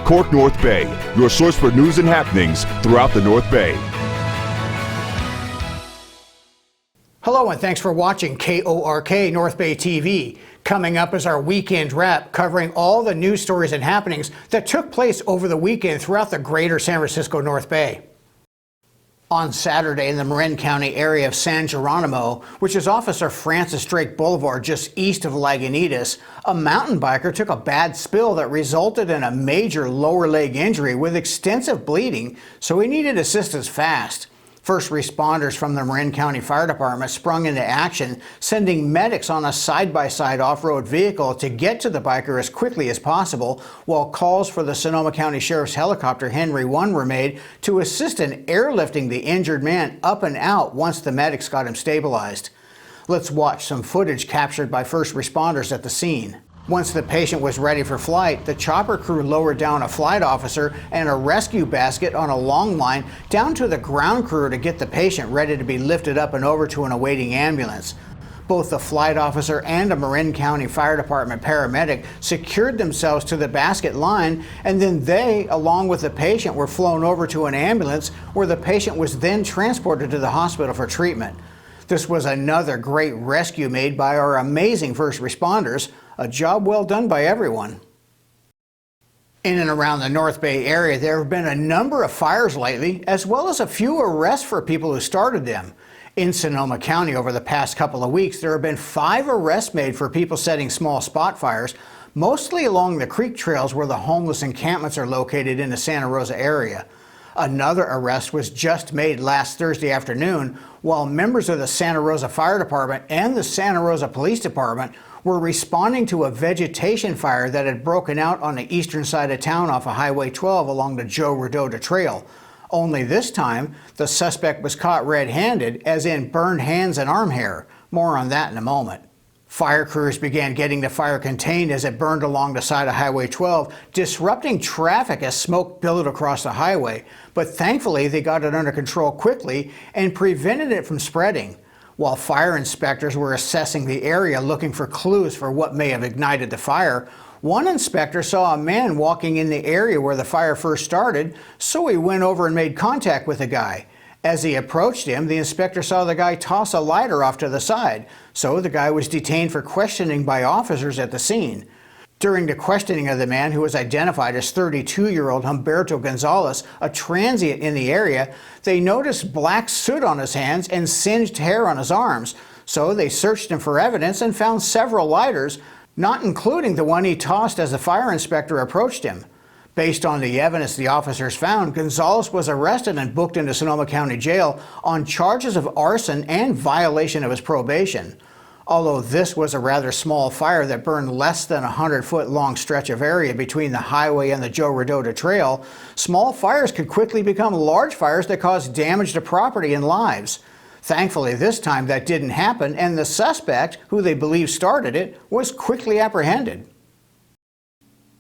KORK North Bay, your source for news and happenings throughout the North Bay. Hello and thanks for watching KORK North Bay TV. Coming up is our weekend wrap covering all the news stories and happenings that took place over the weekend throughout the greater San Francisco North Bay. On Saturday in the Marin County area of San Geronimo, which is Officer Francis Drake Boulevard just east of Lagunitas, a mountain biker took a bad spill that resulted in a major lower leg injury with extensive bleeding, so he needed assistance fast. First responders from the Marin County Fire Department sprung into action, sending medics on a side-by-side off-road vehicle to get to the biker as quickly as possible, while calls for the Sonoma County Sheriff's helicopter Henry 1 were made to assist in airlifting the injured man up and out once the medics got him stabilized. Let's watch some footage captured by first responders at the scene. Once the patient was ready for flight, the chopper crew lowered down a flight officer and a rescue basket on a long line down to the ground crew to get the patient ready to be lifted up and over to an awaiting ambulance. Both the flight officer and a Marin County Fire Department paramedic secured themselves to the basket line, and then they, along with the patient, were flown over to an ambulance where the patient was then transported to the hospital for treatment. This was another great rescue made by our amazing first responders. A job well done by everyone. In and around the North Bay area, there have been a number of fires lately, as well as a few arrests for people who started them. In Sonoma County over the past couple of weeks, there have been 5 arrests made for people setting small spot fires, mostly along the creek trails where the homeless encampments are located in the Santa Rosa area. Another arrest was just made last Thursday afternoon while members of the Santa Rosa Fire Department and the Santa Rosa Police Department were responding to a vegetation fire that had broken out on the eastern side of town off of Highway 12 along the Joe Rodota Trail. Only this time, the suspect was caught red-handed, as in burned hands and arm hair. More on that in a moment. Fire crews began getting the fire contained as it burned along the side of Highway 12, disrupting traffic as smoke billowed across the highway. But thankfully, they got it under control quickly and prevented it from spreading. While fire inspectors were assessing the area looking for clues for what may have ignited the fire, one inspector saw a man walking in the area where the fire first started, so he went over and made contact with the guy. As he approached him, the inspector saw the guy toss a lighter off to the side, so the guy was detained for questioning by officers at the scene. During the questioning of the man, who was identified as 32-year-old Humberto Gonzalez, a transient in the area, they noticed black soot on his hands and singed hair on his arms, so they searched him for evidence and found several lighters, not including the one he tossed as the fire inspector approached him. Based on the evidence the officers found, Gonzalez was arrested and booked into Sonoma County Jail on charges of arson and violation of his probation. Although this was a rather small fire that burned less than a 100-foot long stretch of area between the highway and the Joe Rodota Trail, small fires could quickly become large fires that cause damage to property and lives. Thankfully, this time that didn't happen, and the suspect, who they believe started it, was quickly apprehended.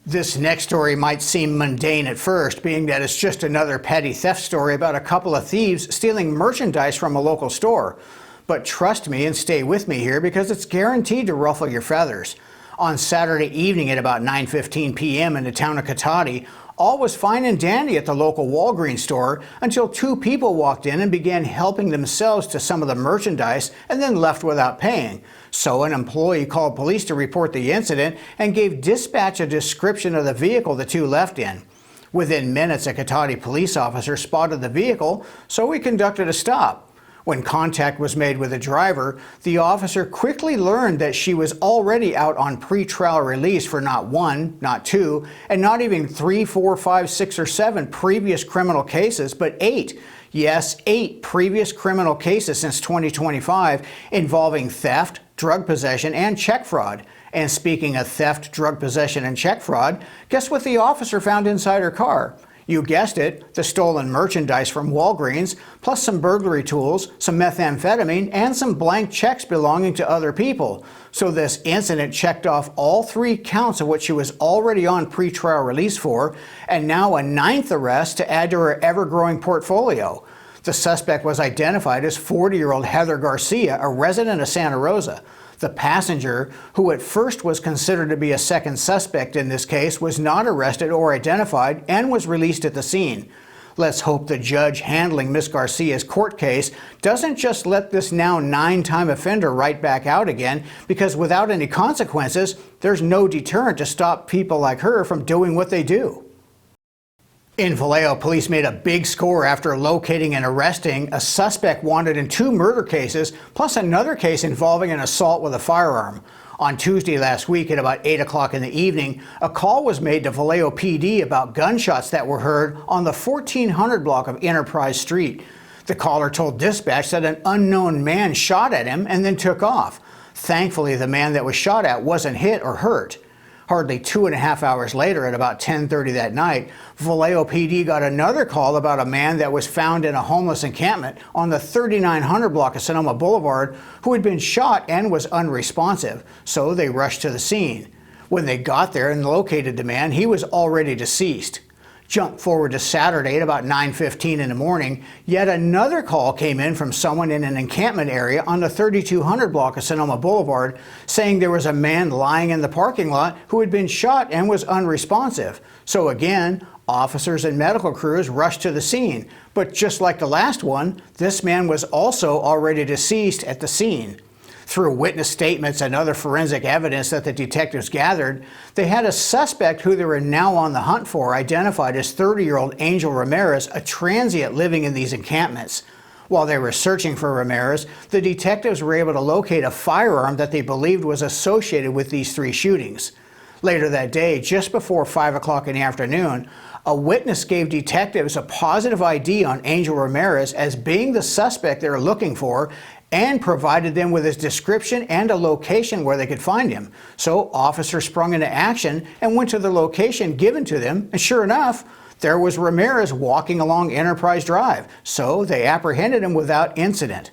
This next story might seem mundane at first, being that it's just another petty theft story about a couple of thieves stealing merchandise from a local store. But trust me and stay with me here, because it's guaranteed to ruffle your feathers. On Saturday evening at about 9:15 p.m. in the town of Cotati, all was fine and dandy at the local Walgreens store until 2 people walked in and began helping themselves to some of the merchandise and then left without paying. So an employee called police to report the incident and gave dispatch a description of the vehicle the 2 left in. Within minutes, a Cotati police officer spotted the vehicle, so he conducted a stop. When contact was made with the driver, the officer quickly learned that she was already out on pre-trial release for not 1, not 2, and not even 3, 4, 5, 6, or 7 previous criminal cases, but 8. Yes, 8 previous criminal cases since 2025 involving theft, drug possession, and check fraud. And speaking of theft, drug possession, and check fraud, guess what the officer found inside her car? You guessed it, the stolen merchandise from Walgreens, plus some burglary tools, some methamphetamine, and some blank checks belonging to other people. So this incident checked off all 3 counts of what she was already on pre-trial release for, and now a 9th arrest to add to her ever-growing portfolio. The suspect was identified as 40-year-old Heather Garcia, a resident of Santa Rosa. The passenger, who at first was considered to be a second suspect in this case, was not arrested or identified and was released at the scene. Let's hope the judge handling Miss Garcia's court case doesn't just let this now 9-time offender right back out again, because without any consequences, there's no deterrent to stop people like her from doing what they do. In Vallejo, police made a big score after locating and arresting a suspect wanted in 2 murder cases, plus another case involving an assault with a firearm. On Tuesday last week at about 8 o'clock in the evening, a call was made to Vallejo PD about gunshots that were heard on the 1400 block of Enterprise Street. The caller told dispatch that an unknown man shot at him and then took off. Thankfully, the man that was shot at wasn't hit or hurt. Hardly 2.5 hours later, at about 10:30 that night, Vallejo PD got another call about a man that was found in a homeless encampment on the 3900 block of Sonoma Boulevard who had been shot and was unresponsive, so they rushed to the scene. When they got there and located the man, he was already deceased. Jump forward to Saturday at about 9:15 in the morning, yet another call came in from someone in an encampment area on the 3200 block of Sonoma Boulevard saying there was a man lying in the parking lot who had been shot and was unresponsive. So again, officers and medical crews rushed to the scene. But just like the last one, this man was also already deceased at the scene. Through witness statements and other forensic evidence that the detectives gathered, they had a suspect who they were now on the hunt for identified as 30-year-old Angel Ramirez, a transient living in these encampments. While they were searching for Ramirez, the detectives were able to locate a firearm that they believed was associated with these 3 shootings. Later that day, just before 5 o'clock in the afternoon, a witness gave detectives a positive ID on Angel Ramirez as being the suspect they were looking for, and provided them with his description and a location where they could find him. So officers sprung into action and went to the location given to them, and sure enough, there was Ramirez walking along Enterprise Drive, so they apprehended him without incident.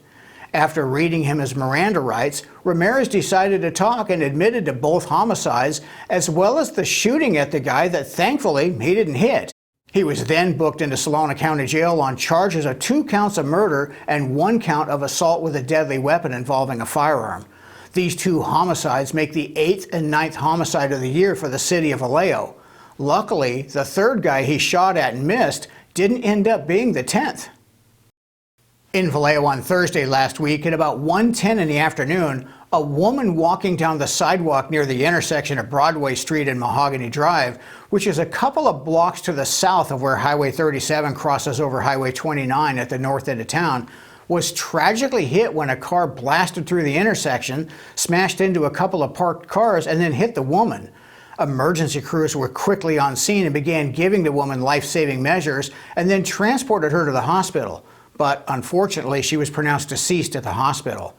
After reading him his Miranda rights, Ramirez decided to talk and admitted to both homicides, as well as the shooting at the guy that thankfully he didn't hit. He was then booked into Solano County Jail on charges of 2 counts of murder and 1 count of assault with a deadly weapon involving a firearm. These 2 homicides make the 8th and 9th homicide of the year for the city of Vallejo. Luckily, the 3rd guy he shot at and missed didn't end up being the 10th. In Vallejo on Thursday last week at about 1:10 in the afternoon, a woman walking down the sidewalk near the intersection of Broadway Street and Mahogany Drive, which is a couple of blocks to the south of where Highway 37 crosses over Highway 29 at the north end of town, was tragically hit when a car blasted through the intersection, smashed into a couple of parked cars, and then hit the woman. Emergency crews were quickly on scene and began giving the woman life-saving measures and then transported her to the hospital. But unfortunately, she was pronounced deceased at the hospital.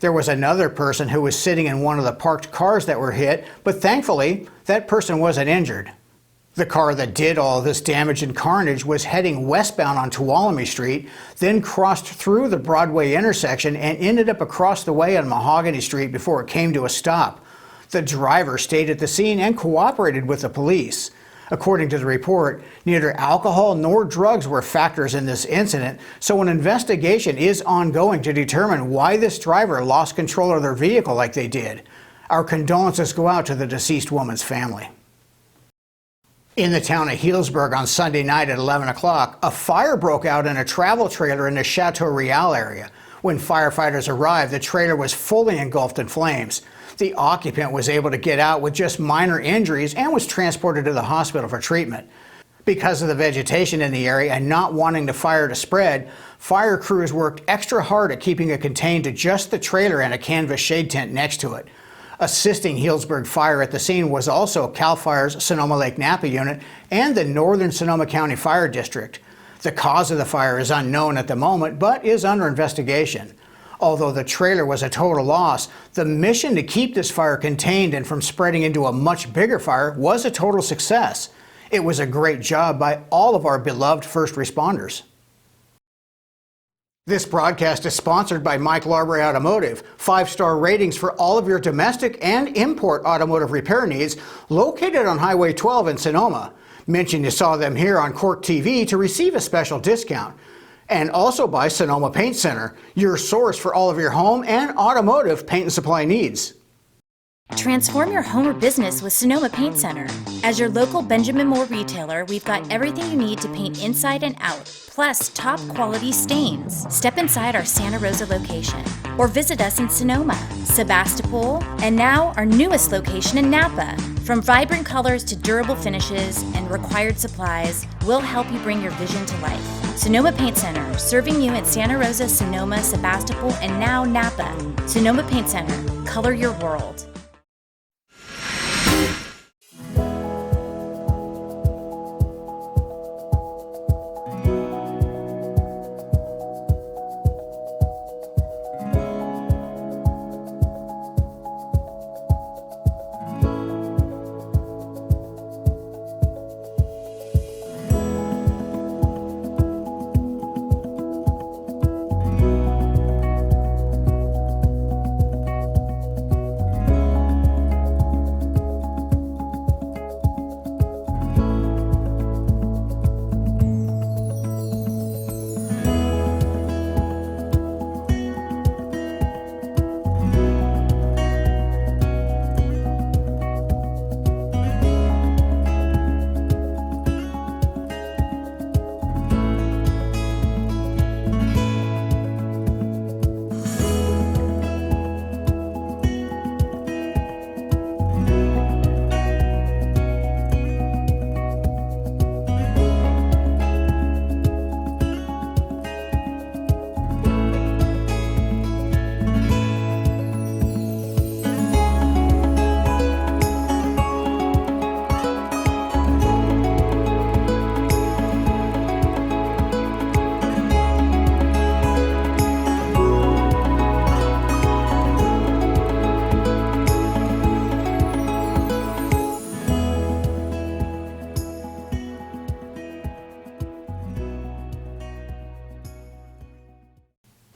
There was another person who was sitting in one of the parked cars that were hit, but thankfully, that person wasn't injured. The car that did all this damage and carnage was heading westbound on Tuolumne Street, then crossed through the Broadway intersection and ended up across the way on Mahogany Street before it came to a stop. The driver stayed at the scene and cooperated with the police. According to the report, neither alcohol nor drugs were factors in this incident, so an investigation is ongoing to determine why this driver lost control of their vehicle like they did. Our condolences go out to the deceased woman's family. In the town of Healdsburg on Sunday night at 11 o'clock, a fire broke out in a travel trailer in the Chateau Real area. When firefighters arrived, the trailer was fully engulfed in flames. The occupant was able to get out with just minor injuries and was transported to the hospital for treatment. Because of the vegetation in the area and not wanting the fire to spread, fire crews worked extra hard at keeping it contained to just the trailer and a canvas shade tent next to it. Assisting Healdsburg Fire at the scene was also CAL FIRE's Sonoma Lake Napa unit and the Northern Sonoma County Fire District. The cause of the fire is unknown at the moment, but is under investigation. Although the trailer was a total loss, the mission to keep this fire contained and from spreading into a much bigger fire was a total success. It was a great job by all of our beloved first responders. This broadcast is sponsored by Mike Larbury Automotive. 5-star ratings for all of your domestic and import automotive repair needs, located on Highway 12 in Sonoma. Mention you saw them here on KORK TV to receive a special discount. And also by Sonoma Paint Center, your source for all of your home and automotive paint and supply needs. Transform your home or business with Sonoma Paint Center. As your local Benjamin Moore retailer, we've got everything you need to paint inside and out, plus top quality stains. Step inside our Santa Rosa location or visit us in Sonoma, Sebastopol, and now our newest location in Napa. From vibrant colors to durable finishes and required supplies, we'll help you bring your vision to life. Sonoma Paint Center, serving you in Santa Rosa, Sonoma, Sebastopol, and now Napa. Sonoma Paint Center, color your world.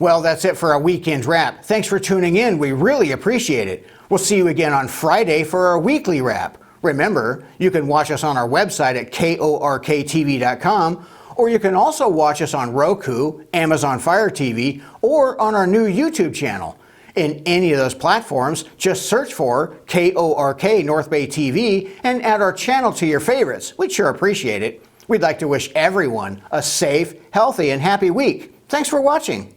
Well, that's it for our weekend wrap. Thanks for tuning in. We really appreciate it. We'll see you again on Friday for our weekly wrap. Remember, you can watch us on our website at KORKTV.com, or you can also watch us on Roku, Amazon Fire TV, or on our new YouTube channel. In any of those platforms, just search for KORK North Bay TV and add our channel to your favorites. We'd sure appreciate it. We'd like to wish everyone a safe, healthy, and happy week. Thanks for watching.